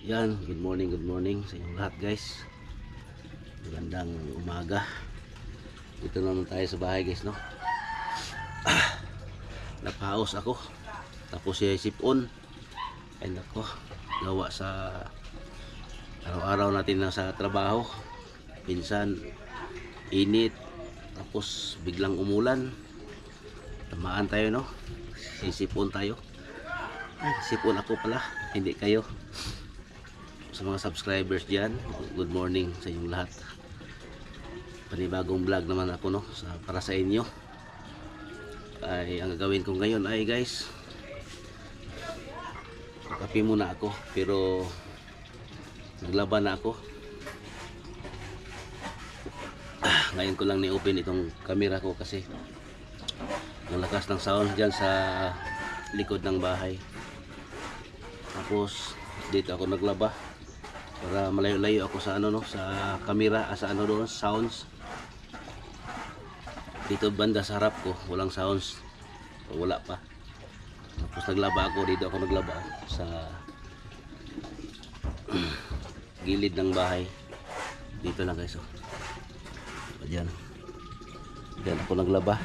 Yan, good morning sa inyong lahat guys. Magandang umaga. Dito naman tayo sa bahay guys, no. Napaos ako. Tapos siya sipon. Ay nako, gawa sa araw-araw natin na sa trabaho. Pinsan init, tapos biglang umulan. Tamaan tayo, no. Sipon tayo. Ay, sipon ako pala, hindi kayo. Sa mga subscribers dyan, good morning sa inyong lahat. Panibagong vlog naman ako, no, para sa inyo. Ay ang gagawin ko ngayon ay guys, kape muna ako, pero naglaban na ako. Ngayon ko lang ni-open itong camera ko kasi ang lakas ng sound dyan sa likod ng bahay. Tapos dito ako naglaba para malayo-layo ako sa ano, no, sa camera, sa ano doon, sounds. Dito banda sa harap ko walang sounds, wala pa. Tapos naglaba ako dito, ako naglaba sa gilid ng bahay. Dito lang guys, oh. Diyan ako naglaba,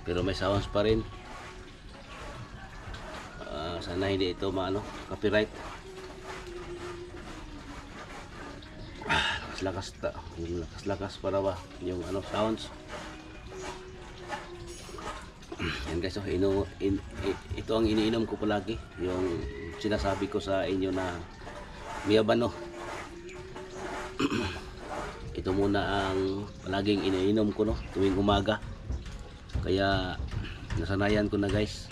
pero may sounds pa rin. Sana hindi ito maano, copyright. Lakas para ba yung ano, sounds. Yan guys, oh, ito ang iniinom ko palagi, yung sinasabi ko sa inyo na Miyabano. Ito muna ang palaging iniinom ko, no, tuwing umaga. Kaya nasanayan ko na guys.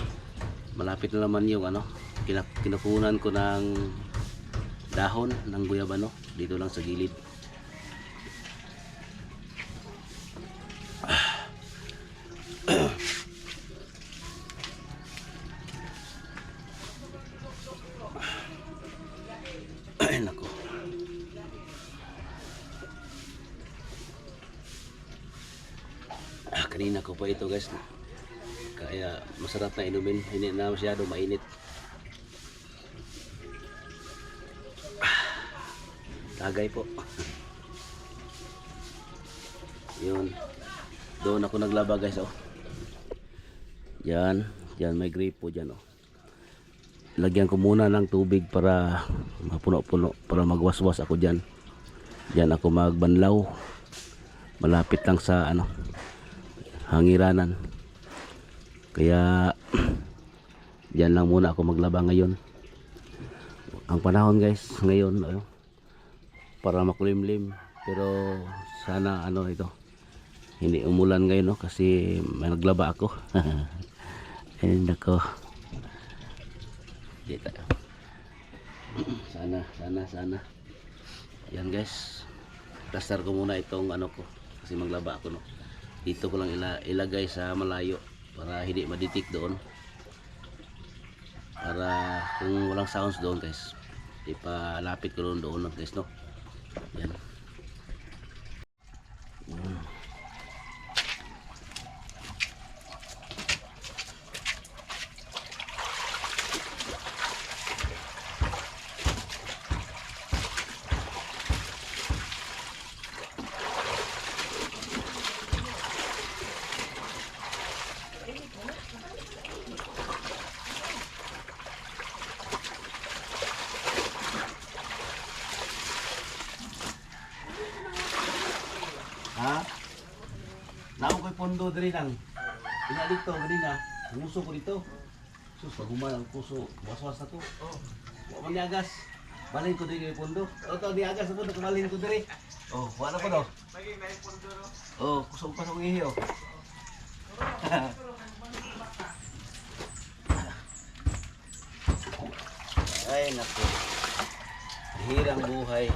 Malapit na naman yung ano, kinukunan ko ng dahon ng guyabano dito lang sa gilid. Ay nako. Kanina ko pa ito guys, kaya masarap na inumin, hindi na masyado mainit. Tagay po. Yun, doon ako naglaba guys, oh. Yan may gripo dyan, oh. Lagyan ko muna ng tubig para mapuno-puno, para magwaswas ako dyan. Dyan ako magbanlaw, malapit lang sa ano, hangiranan. Kaya dyan lang muna ako maglaba ngayon. Ang panahon guys ngayon, para makulimlim, pero sana ano ito, hindi umulan ngayon, no, kasi may naglaba ako. And ako dito. Sana yan guys, plaster ko muna itong ano ko kasi maglaba ako, no. Dito ko lang ilagay sa malayo para hindi maditik doon, para kung walang sounds doon guys, ipalapit ko doon guys, no. Yan. Ha? Naon ko'y pondo diri lang. Ina dito, gani na. Puso ko dito. Sus, pagumal ang puso. Waswas na to. Oh. Wa man niagas. Balhin ko diri kay pondo. O to niagas na pondo, balhin ko diri. Oh, wala ko do. Lagi na pondo ro. Oh, kusog pa sa ihi, oh. Ay nako. Hirang buhay.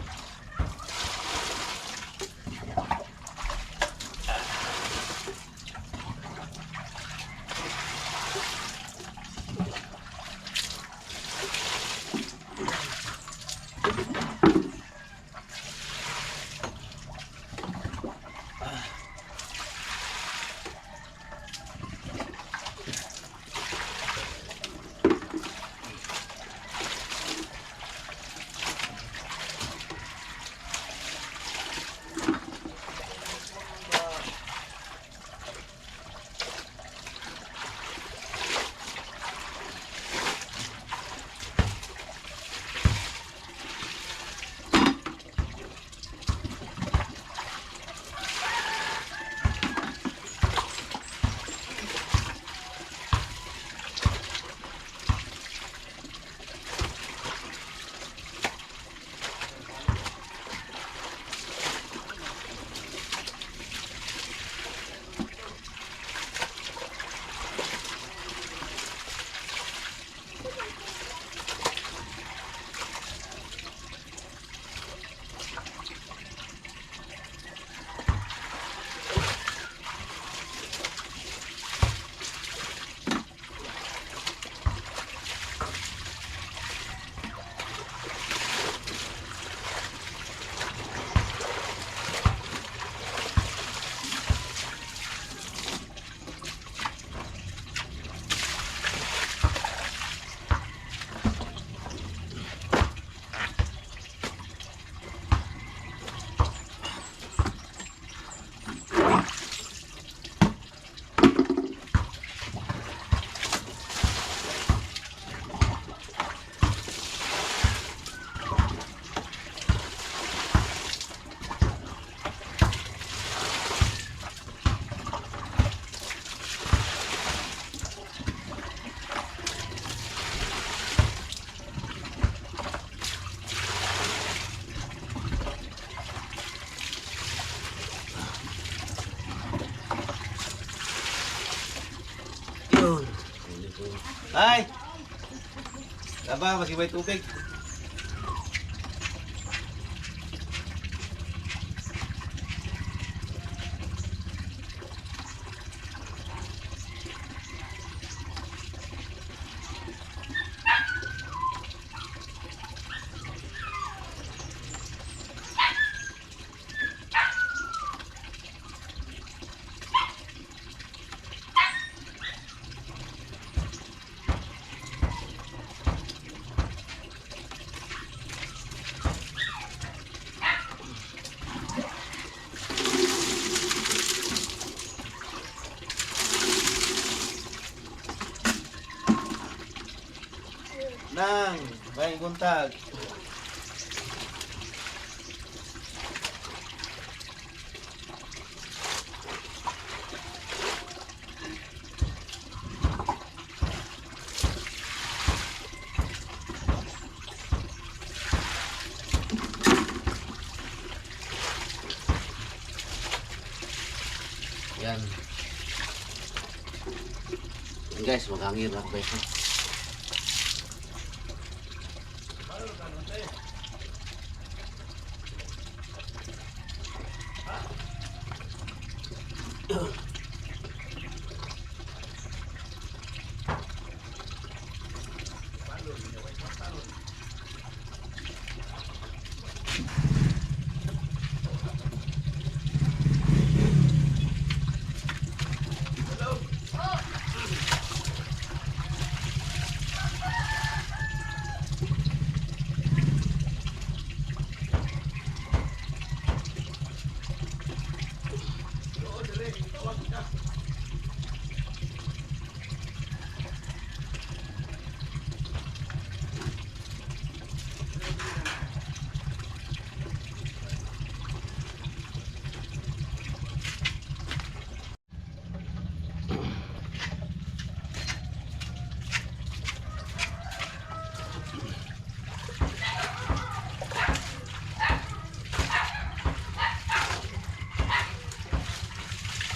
Ay! Aba, masih may tubig. Nang, may guntag. Yan. Yan guys, maghangir na ako guys.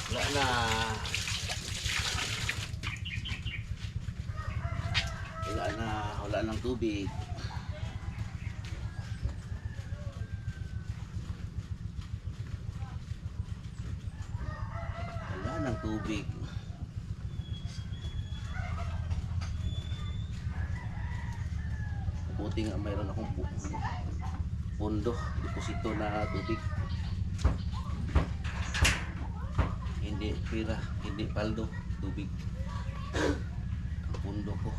Wala na. Wala na. Wala ng tubig. Wala ng tubig. Buti nga mayroon akong pondo, deposito na tubig. Hindi pira, hindi paldo, tubig. Ang pundo ko.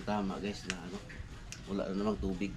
Tama guys na ano, wala na namang tubig.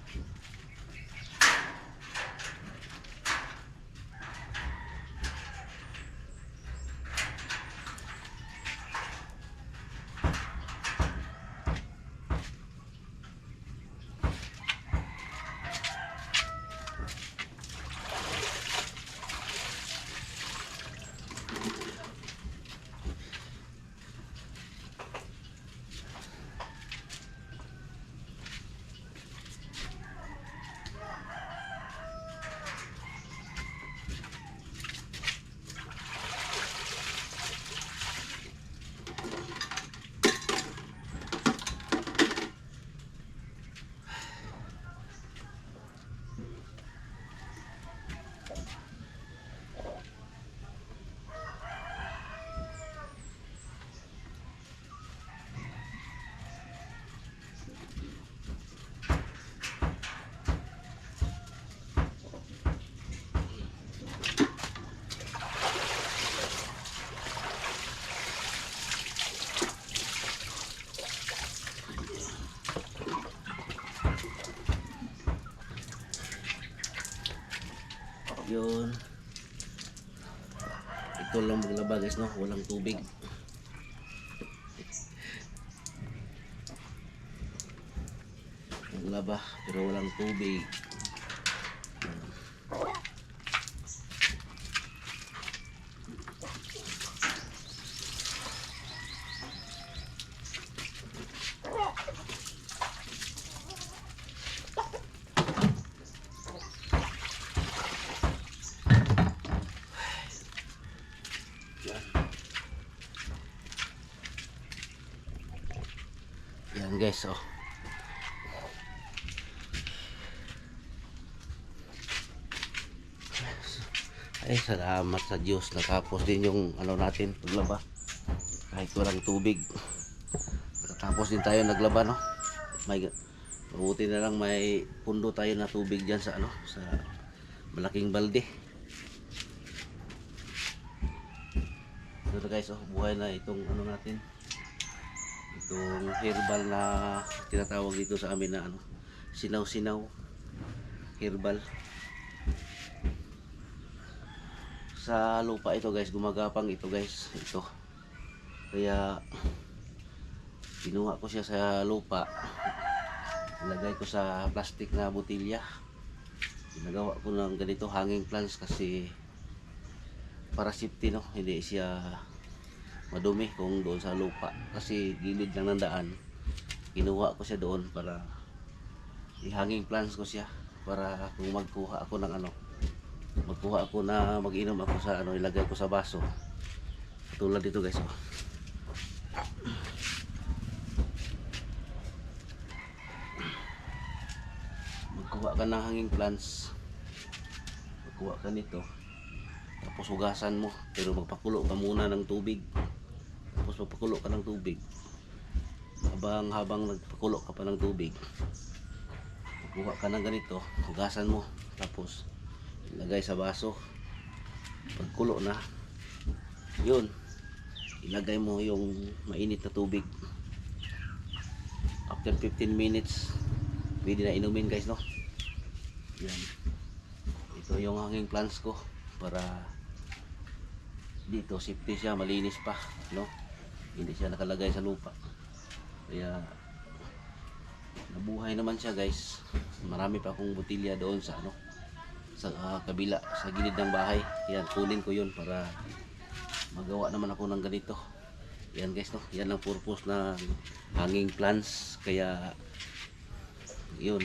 Yun. Ito lang maglaba guys, no? Walang tubig. Maglaba pero walang tubig. Yan guys, oh. Ay, salamat sa Diyos. Natapos din yung ano natin, paglaba. Kahit walang tubig. Natapos din tayo naglaba, no? Mabuti na lang may pundo tayo na tubig dyan sa ano, sa malaking balde. Ito guys, oh, buhay na itong ano natin. Itong herbal na tinatawag dito sa amin na ano, sinaw-sinaw herbal. Sa lupa ito guys, gumagapang ito guys, ito. Kaya kinuha ko siya sa lupa, ilagay ko sa plastic na botilya. Ginagawa ko ng ganito hanging plants kasi para safety, no, hindi siya madumi kung doon sa lupa kasi gilid lang ng daan. Kinuha ko siya doon para i-hanging plants ko siya para kung magkuha ako ng ano, magkuha ako na mag-inom ako sa ano, ilagay ko sa baso. Tulad dito guys, oh. Magkuha ka ng hanging plants, magkuha ka nito, tapos hugasan mo, pero magpakulo ka muna ng tubig. Tapos magpakulo ka ng tubig. Habang nagpakulo ka pa ng tubig, magkuha ka ng ganito, hugasan mo, tapos ilagay sa baso. Pagkulo na, yun, ilagay mo yung mainit na tubig. After 15 minutes pwede na inumin guys, no. Yan, ito yung hanging plants ko para dito safety siya, malinis pa, no, hindi siya nakalagay sa lupa. Kaya nabuhay naman siya guys. Marami pa akong botilya doon sa ano, sa kabila, sa gilid ng bahay. Yan, kunin ko yun para magawa naman ako ng ganito. Yan guys, no, yan ang purpose na hanging plants. Kaya yun,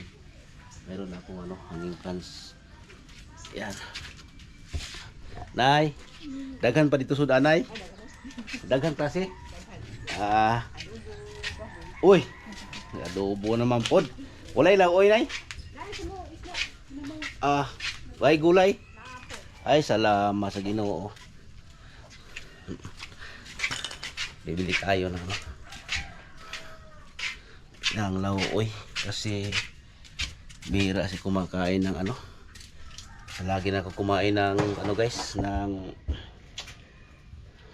meron akong ano, hanging plants. Yan. Nay, daghan pa dito sud anay. Daghan pa si. Uy, adobo naman pod. Walay lang oy nay. Way gulay. Ay, salamat sa Ginoo. Bibili tayo ng ano, ng lauoy kasi bihira si kumakain ng ano. Lagi na ako kumain ng ano guys, ng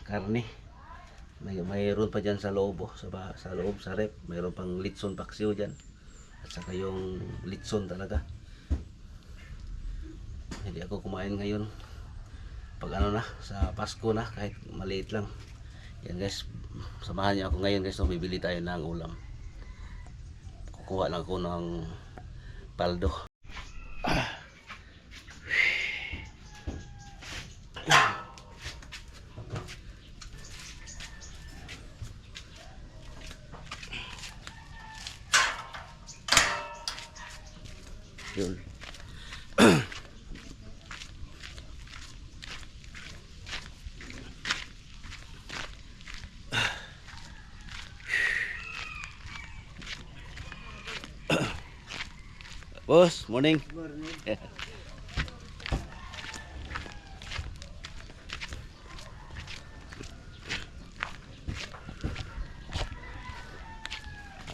karne. Mayroon pa dyan sa loob, sa loob, sa rep. Mayroon pang litson paksiw dyan. At saka yung litson talaga. Hindi ako kumain ngayon. Pag ano na, sa Pasko na, kahit maliit lang. Yan guys, samahan niyo ako ngayon guys. So, bibili tayo ng ulam. Kukuha lang ako ng paldo. Yun. Boss, morning. Morning.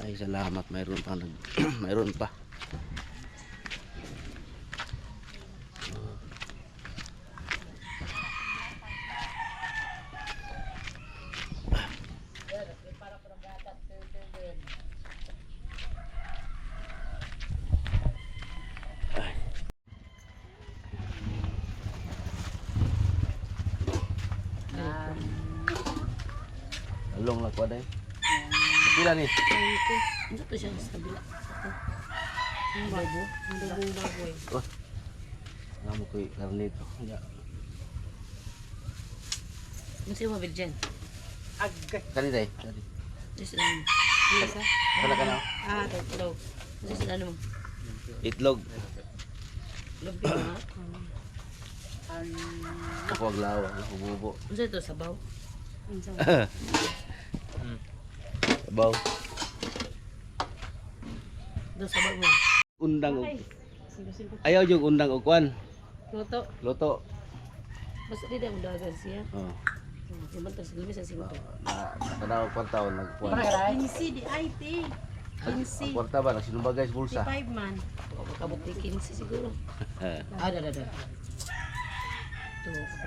Ay, salamat, mayroon pa mayroon pa. Dulong lang ko day. Pila ni? 20. Ano to siya sa kabila? Ito. Ang babo. Ang dabong baboy. Oh. Nga mo ko'y karne ito. Ya. Ano siya mabil dyan? Kani day. Kani. Ano sila mo? Isa? Kala ka na. Hello. Ano sila mo? Itlog. Lobby nga. Ako aglawa. Hububo. Ano ito? Sabaw? Sabaw. Doon sabaw mo. Undang og. Ayaw yung undang og kwan. Luto. Luto. Basta di mo dagan siya. Oh. Naman to sa lumis ang sinto. Nakadaw kwarta o nagkuhan. 15 di IT. 15. Kwarta ba? Nagsinumbagay sa bulsa. 5 man. Kabuti 15 siguro. Da.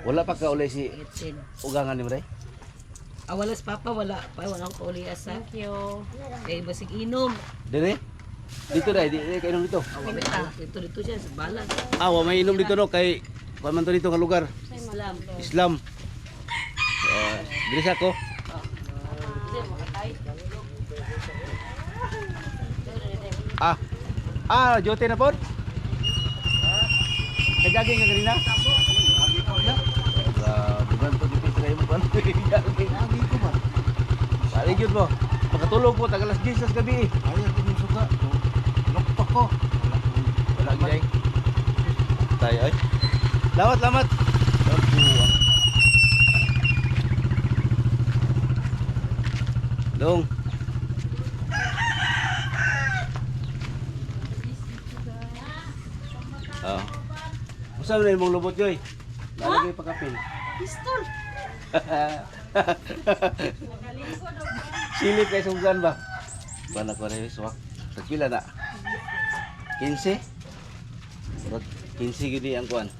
Wala pa ka uli si 18. ugangan ni Maray? Wala si Papa, wala. Wala ko uli asa. Thank you. Kaya basig inom. Dire? Dito dai, di kay inom dito. Dito siya sa balas. Wa may inom dito no kay paman to dito nga lugar. Islam. Islam. Diri sa ko. Jote na pod. Kajaging ka kanina? Bukan to dito sa imo pan. Jaging ko ba? Sali gyud mo. Pagkatulog po tag alas 10 sa gabi. Ay ako ni suga. Lokpak ko. Wala gyay. Tayo ay. Lamat. Dong. Usa na imong lubot joy. Lalagay pa kapin. Pistol. Silip kay sugan ba? Bana ko rin swak. Tagpila na. 15. Rot 15 gini ang kuan.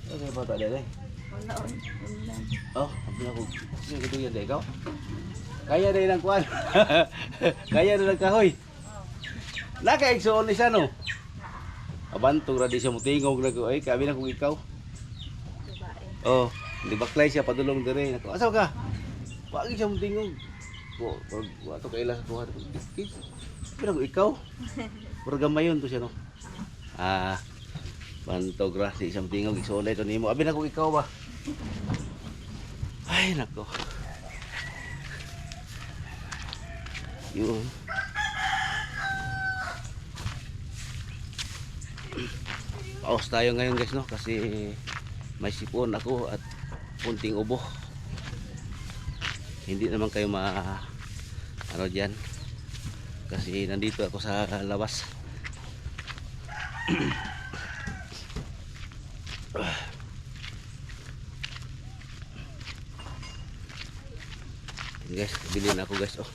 Okay ba ta dere? Wala. Oh, abi ako. Sino gito yan ikaw? Kaya rin ang kuan. Kaya rin ang kahoy. Nakaigsoon ni no. Abantong ra di siya mutingog na ko ay kabi na kung ikaw. Oh, di baklay siya padulong dire nako. Asaw ka? Pagi siya mutingog. Ko, ato kay ilas ko. Pero kung ikaw. Puro gamayon to siya no. Bantog ra di siya mutingog igsoon ito nimo. Abi na kung ikaw ba. Ay nako. Yun. Paus tayo ngayon guys no kasi may sipon ako at punting ubo. Hindi naman kayo ano diyan kasi nandito ako sa labas. Guys, bilhin ako guys oh.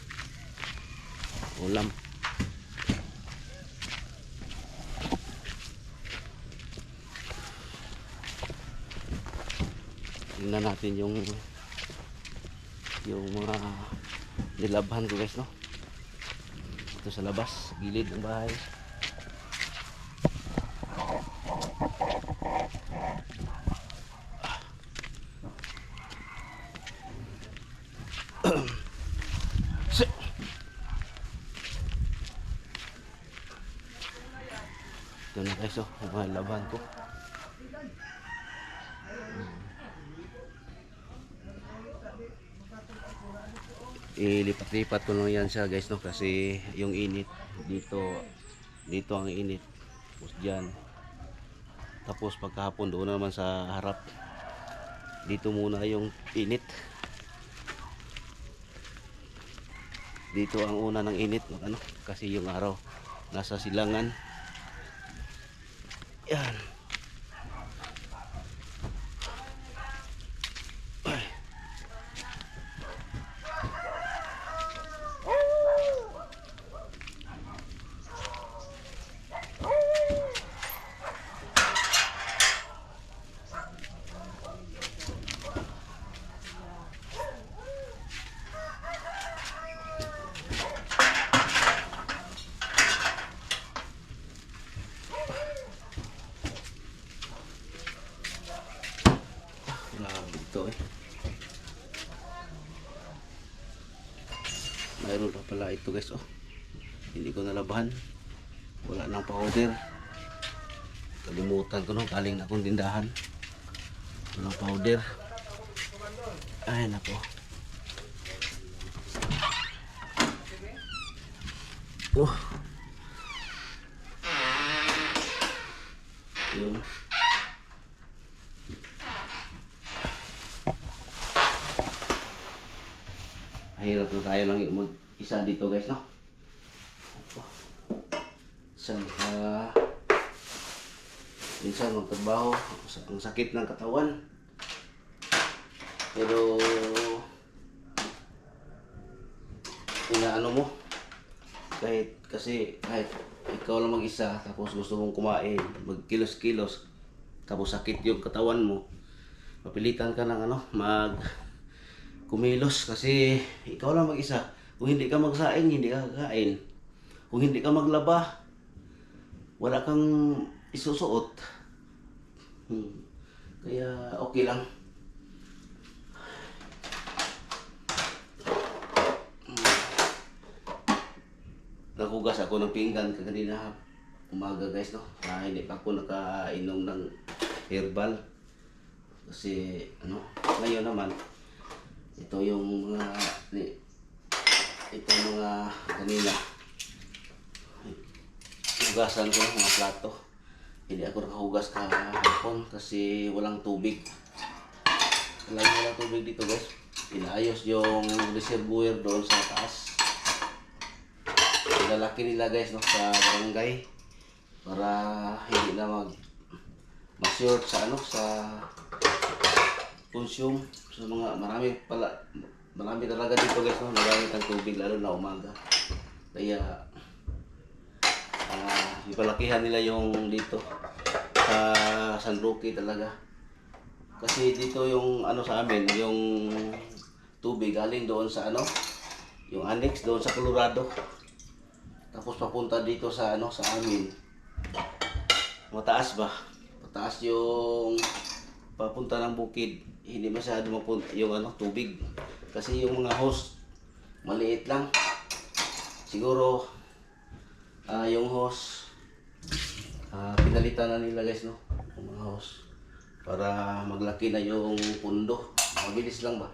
Ulam. Tingnan natin yung mga nilabhan ko guys no. Ito sa labas, gilid ng bahay. Ito na guys oh, mga laban ko. Ilipat-lipat ko lang yan siya guys no kasi yung init dito ang init tapos dyan tapos pagkahapon doon naman sa harap dito muna yung init dito ang una ng init ano kasi yung araw nasa silangan yan. Ito pala ito guys, oh. Hindi ko nalabahan. Wala nang powder. Kalimutan ko no, galing na akong tindahan. Walang powder. Ay nako. Oh. Yun. Mahirap na tayo lang mag-isa dito guys, no? Minsan magtrabaho, ang sakit ng katawan. Pero inaano mo, kahit ikaw lang mag-isa, tapos gusto mong kumain, magkilos-kilos, tapos sakit yung katawan mo, mapilitan ka ng kumilos kasi ikaw lang mag-isa. Kung hindi ka magsaing, hindi ka kakain. Kung hindi ka maglaba, wala kang isusuot. Kaya okay lang. Naghugas ako ng pinggan kanina umaga guys, no? Hindi pa ako nakainom ng herbal. Kasi ngayon naman ito yung mga kanina hugasan ko ng mga plato. Hindi ako nakahugas kahapon kasi walang tubig. Walang tubig dito guys. Inaayos yung reservoir doon sa taas. Lalaki nila guys, no, sa barangay para hindi na ma-short sa consume sa mga marami talaga dito guys, no, nagamit ang tubig lalo na umaga. Kaya ipalakihan nila yung dito sa San Roque talaga. Kasi dito yung sa amin, yung tubig galing doon sa yung annex doon sa Colorado. Tapos papunta dito sa sa amin. Mataas ba? Mataas yung papunta ng bukid. Hindi masyado mapunta yung tubig. Kasi yung mga hose maliit lang. Siguro yung hose pinalitan na nila guys, no, yung mga hose para maglaki na yung pundo. Mabilis lang ba?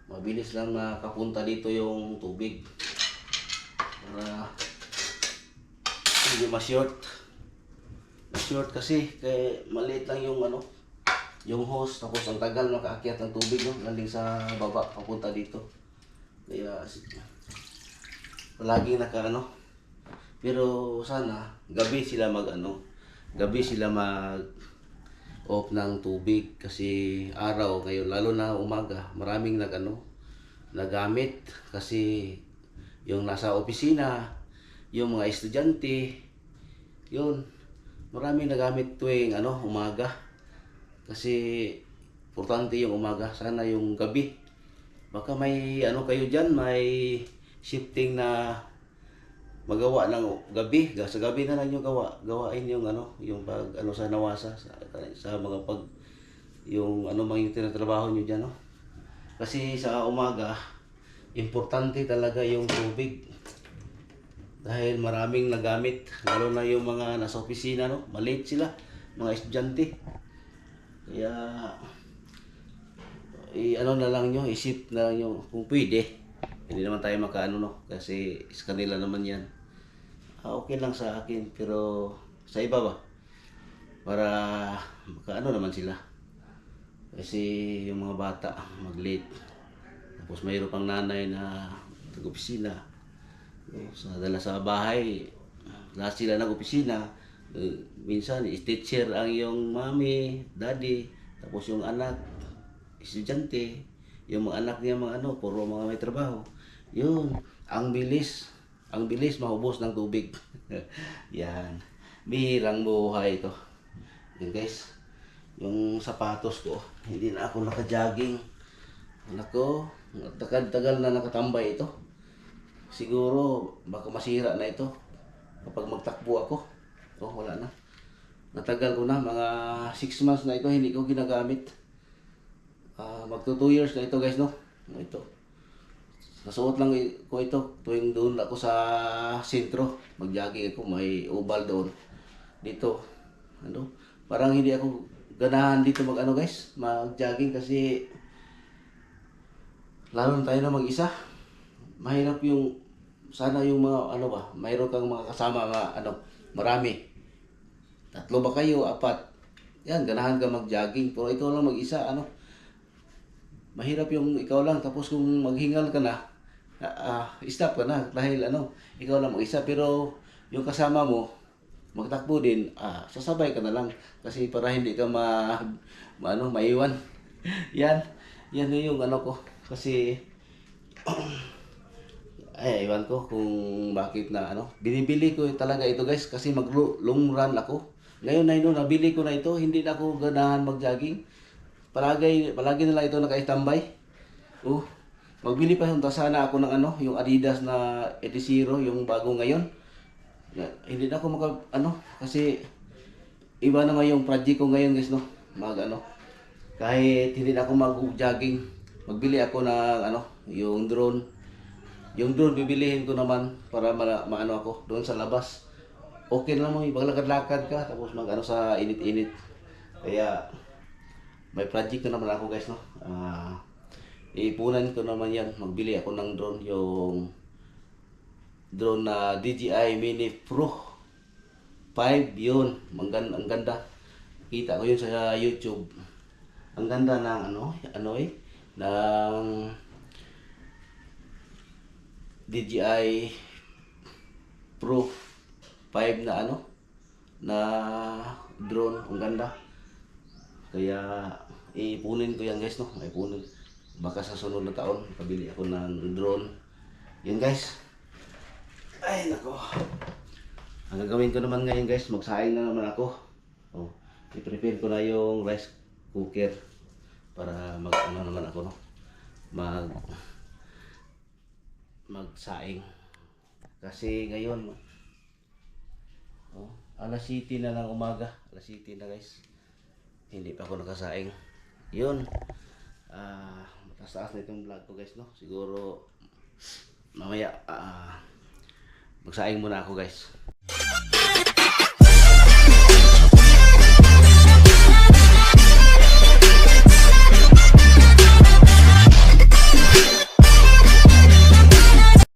Mabilis lang makapunta dito yung tubig para hindi ma-short. Ma-short kasi kaya maliit lang yung yung hose, tapos ang tagal makaakyat ng tubig, no, galing sa baba papunta dito. Kaya palagi pero sana gabi sila mag off ng tubig kasi araw ngayon lalo na umaga maraming nagamit kasi yung nasa opisina, yung mga estudyante, yun maraming nagamit tuwing umaga kasi importante yung umaga. Sana yung gabi baka may kayo dyan, may shifting na magawa ng gabi. Sa gabi na lang yung gawain yung yung pag sa nawasa sa mga yung mang yung tinatrabaho nyo dyan, no? Kasi sa umaga importante talaga yung tubig dahil maraming nagamit, lalo na yung mga nasa opisina, no, malate sila, mga estudyante. Kaya na lang nyo, isip na lang nyo kung pwede. Hindi naman tayo no, kasi sa kanila naman yan. Okay lang sa akin, pero sa iba ba? Para naman sila. Kasi yung mga bata mag-late. Tapos mayroon pang nanay na nag-opisina. Dala sa bahay, lahat sila nag-opisina. Minsan, teacher ang yung mami, daddy, tapos yung anak, estudyante, yung mga anak niya puro mga may trabaho. Yun, ang bilis mahubos ng tubig. Yan, bihirang buhay ito. Yan guys, yung sapatos ko, hindi na ako naka-jogging. Nako, tagal na nakatambay ito. Siguro baka masira na ito kapag magtakbo ako. Wala na. Natagal ko na, mga 6 months na ito hindi ko ginagamit. Magto 2 years na ito guys, no. Ito. Nasuot lang ko ito tuwing doon ako sa sentro. Mag-jogging ako, may ubal doon. Dito, ano, parang hindi ako ganahan dito mag-ano guys, mag-jogging kasi lalo na tayo na mag-isa. Mahirap yung, sana yung mga, ano ba, mayroon kang mga kasama, mga, ano, marami. 3 ba kayo, 4. Yan, ganahan ka mag-jogging. Pero ikaw lang mag-isa, ano, mahirap yung ikaw lang. Tapos kung maghingal ka na, stop ka na. Dahil, ano, ikaw lang mag-isa. Pero yung kasama mo, magtakbo din, sasabay ka na lang. Kasi para hindi ka maiwan. Yan, yan yung ano ko. Kasi, ay, iwan ko kung bakit na ano. Binibili ko talaga ito guys kasi long run ako. Ngayon na nabili ko na ito, hindi na ako ganahan mag-jogging. Palagi na lang ito naka-standby. Magbili pa sana ako ng ano, yung Adidas na Edizero, yung bago ngayon. Hindi na ako kasi iba na nga yung project ko ngayon guys no. Kahit hindi na ako mag-jogging, magbili ako ng yung drone. Yung drone bibilihin ko naman para maano ako doon sa labas. Okay lang mo, maglakad-lakad ka tapos sa init-init. Kaya may project na naman ako guys no. Iipunan ko naman yan, magbili ako ng drone, yung drone na DJI Mini Pro 5 yun. Ang ganda. Kita ko yun sa YouTube. Ang ganda ng ng DJI Pro 5 na na drone. Ang ganda. Kaya ipunin ko yan guys no. Ipunin. Baka sa sunod na taon pabili ako ng drone. Yun guys. Ay nako. Ang gagawin ko naman ngayon guys, magsaing na naman ako. I-prepare ko na yung rice cooker para naman ako no. Magsaing. Kasi ngayon alas 7 na ng umaga. Alas 7 na guys. Hindi pa ako nakasaing. Yun. Mataas na itong vlog ko guys no. Siguro mamaya magsaing muna ako guys.